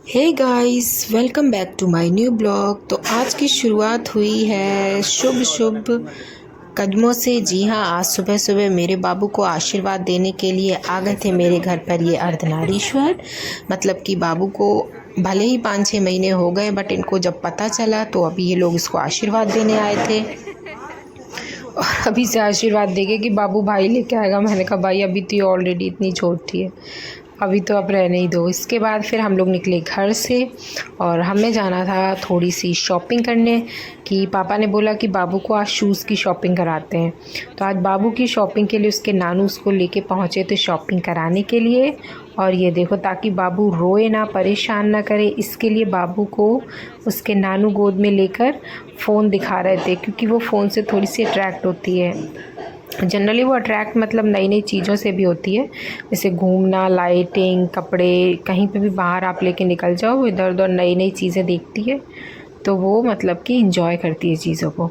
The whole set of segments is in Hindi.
Hey guys, welcome back to my new blog. तो आज की शुरुआत हुई है शुभ शुभ कदमों से। जी हाँ, आज सुबह सुबह मेरे बाबू को आशीर्वाद देने के लिए आ गए थे मेरे घर पर ये अर्धनारीश्वर। मतलब कि बाबू को भले ही 5-6 महीने हो गए, बट इनको जब पता चला तो अभी ये लोग इसको आशीर्वाद देने आए थे। और अभी से आशीर्वाद देंगे कि बाबू भाई लेके आएगा। मैंने कहा भाई अभी तो ये ऑलरेडी इतनी छोटी है, अभी तो अब रहने ही दो। इसके बाद फिर हम लोग निकले घर से और हमें जाना था थोड़ी सी शॉपिंग करने। कि पापा ने बोला कि बाबू को आज शूज़ की शॉपिंग कराते हैं। तो आज बाबू की शॉपिंग के लिए उसके नानू उसको लेके पहुँचे थे शॉपिंग कराने के लिए। और ये देखो, ताकि बाबू रोए ना, परेशान ना करे, इसके लिए बाबू को उसके नानू गोद में लेकर फ़ोन दिखा रहे थे, क्योंकि वो फ़ोन से थोड़ी सी अट्रैक्ट होती है। जनरली वो अट्रैक्ट मतलब नई नई चीज़ों से भी होती है, जैसे घूमना, लाइटिंग, कपड़े, कहीं पे भी बाहर आप लेके निकल जाओ, इधर उधर नई नई चीज़ें देखती है, तो वो मतलब कि इंजॉय करती है चीज़ों को।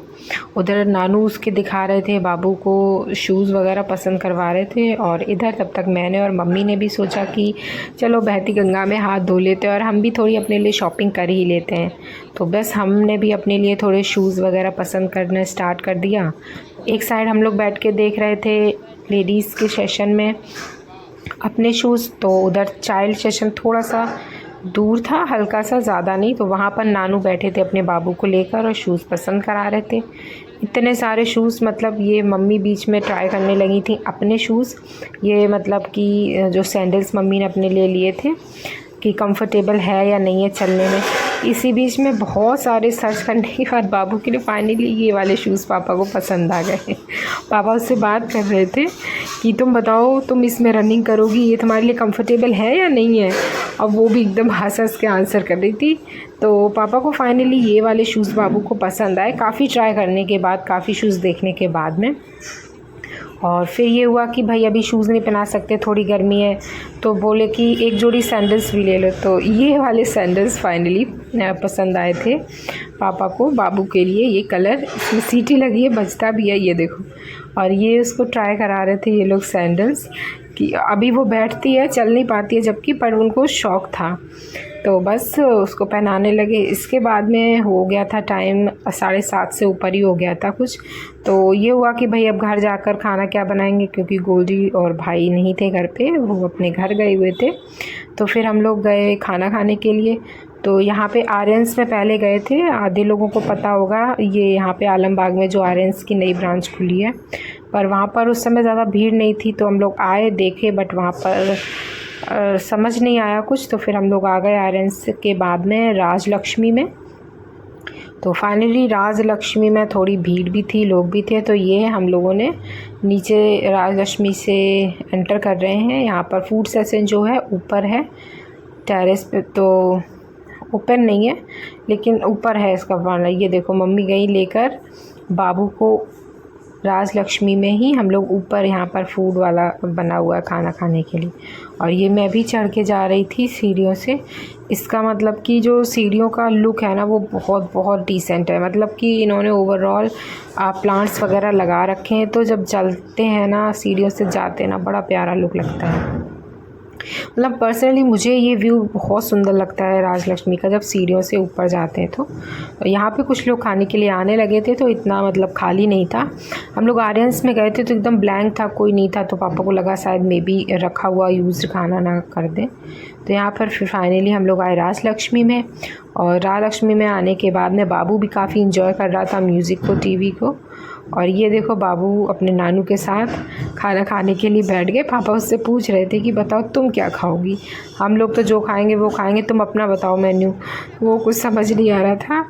उधर नानू उसके दिखा रहे थे, बाबू को शूज़ वगैरह पसंद करवा रहे थे। और इधर तब तक मैंने और मम्मी ने भी सोचा कि चलो बहती गंगा में हाथ धो लेते हैं और हम भी थोड़ी अपने लिए शॉपिंग कर ही लेते हैं। तो बस हमने भी अपने लिए थोड़े शूज़ वगैरह पसंद करना स्टार्ट कर दिया। एक साइड हम लोग बैठ के देख रहे थे लेडीज़ के सेशन में अपने शूज़, तो उधर चाइल्ड सेशन थोड़ा सा दूर था, हल्का सा, ज़्यादा नहीं। तो वहाँ पर नानू बैठे थे अपने बाबू को लेकर और शूज़ पसंद करा रहे थे। इतने सारे शूज़, मतलब ये मम्मी बीच में ट्राई करने लगी थी अपने शूज़। ये मतलब कि जो सैंडल्स मम्मी ने अपने लिए लिए थे कि कंफर्टेबल है या नहीं है चलने में। इसी बीच में बहुत सारे सर्च करने के बाद बाबू के लिए फाइनली ये वाले शूज़ पापा को पसंद आ गए। पापा उससे बात कर रहे थे कि तुम बताओ, तुम इसमें रनिंग करोगी, ये तुम्हारे लिए कंफर्टेबल है या नहीं है। अब वो भी एकदम हंस हंस के आंसर कर रही थी। तो पापा को फाइनली ये वाले शूज़ बाबू को पसंद आए, काफ़ी ट्राई करने के बाद, काफ़ी शूज़ देखने के बाद में। और फिर ये हुआ कि भाई अभी शूज़ नहीं पहना सकते, थोड़ी गर्मी है, तो बोले कि एक जोड़ी सैंडल्स भी ले लो। तो ये वाले सैंडल्स फाइनली पसंद आए थे पापा को, बाबू के लिए। ये कलर, इसमें सीटी लगी है, बजता भी है, ये देखो। और ये उसको ट्राई करा रहे थे ये लोग सैंडल्स, कि अभी वो बैठती है, चल नहीं पाती है जबकि, पर उनको शौक़ था, तो बस उसको पहनाने लगे। इसके बाद में हो गया था टाइम 7:30 से ऊपर ही हो गया था कुछ। तो ये हुआ कि भाई अब घर जाकर खाना क्या बनाएंगे, क्योंकि गोल्डी और भाई नहीं थे घर पे, वो अपने घर गए हुए थे। तो फिर हम लोग गए खाना खाने के लिए। तो यहाँ पे आर्यंस में पहले गए थे, आधे लोगों को पता होगा, ये यहाँ पे आलमबाग में जो आर्यंस की नई ब्रांच खुली है, पर वहाँ पर उस समय ज़्यादा भीड़ नहीं थी। तो हम लोग आए, देखे, बट वहाँ पर समझ नहीं आया कुछ। तो फिर हम लोग आ गए आर्यंस के बाद में राजलक्ष्मी में। तो फाइनली राजलक्ष्मी में थोड़ी भीड़ भी थी, लोग भी थे। तो ये हम लोगों ने नीचे राजलक्ष्मी से एंटर कर रहे हैं। यहाँ पर फूड सेशन जो है ऊपर है टेरेस पे, तो ऊपर नहीं है लेकिन ऊपर है इसका वाला। ये देखो, मम्मी गई लेकर बाबू को राजलक्ष्मी में ही। हम लोग ऊपर यहाँ पर फूड वाला बना हुआ है खाना खाने के लिए। और ये मैं भी चढ़ के जा रही थी सीढ़ियों से। इसका मतलब कि जो सीढ़ियों का लुक है ना, वो बहुत बहुत डिसेंट है। मतलब कि इन्होंने ओवरऑल प्लांट्स वगैरह लगा रखे हैं, तो जब चलते हैं ना, सीढ़ियों से जाते हैं ना, बड़ा प्यारा लुक लगता है। मतलब पर्सनली मुझे ये व्यू बहुत सुंदर लगता है राजलक्ष्मी का, जब सीढ़ियों से ऊपर जाते हैं। तो यहाँ पे कुछ लोग खाने के लिए आने लगे थे, तो इतना मतलब खाली नहीं था। हम लोग आर्यंस में गए थे तो एकदम ब्लैंक था, कोई नहीं था। तो पापा को लगा शायद मे बी रखा हुआ यूज्ड खाना ना कर दें। तो यहाँ पर फिर फाइनली हम लोग आए राजलक्ष्मी में। और राजलक्ष्मी में आने के बाद में बाबू भी काफ़ी इंजॉय कर रहा था म्यूज़िक को, टीवी को। और ये देखो, बाबू अपने नानू के साथ खाना खाने के लिए बैठ गए। पापा उससे पूछ रहे थे कि बताओ तुम क्या खाओगी, हम लोग तो जो खाएंगे वो खाएंगे, तुम अपना बताओ मेन्यू। वो कुछ समझ नहीं आ रहा था,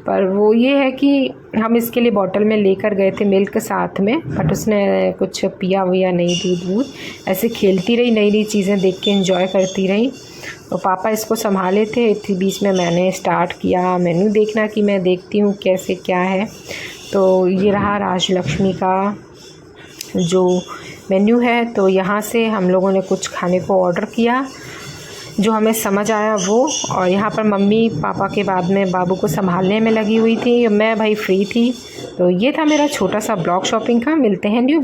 पर वो ये है कि हम इसके लिए बॉटल में लेकर गए थे मिल्क साथ में, बट उसने कुछ पिया हुआ नहीं, दूध वूध। ऐसे खेलती रही, नई नई चीज़ें देख के एंजॉय करती रही। तो पापा इसको संभाले थे। इसी बीच में मैंने स्टार्ट किया मेनू देखना, कि मैं देखती हूँ कैसे क्या है। तो ये रहा राजलक्ष्मी का जो मेन्यू है। तो यहाँ से हम लोगों ने कुछ खाने को ऑर्डर किया, जो हमें समझ आया वो। और यहाँ पर मम्मी पापा के बाद में बाबू को संभालने में लगी हुई थी, मैं भाई फ्री थी। तो ये था मेरा छोटा सा ब्लॉग शॉपिंग का। मिलते हैं न्यू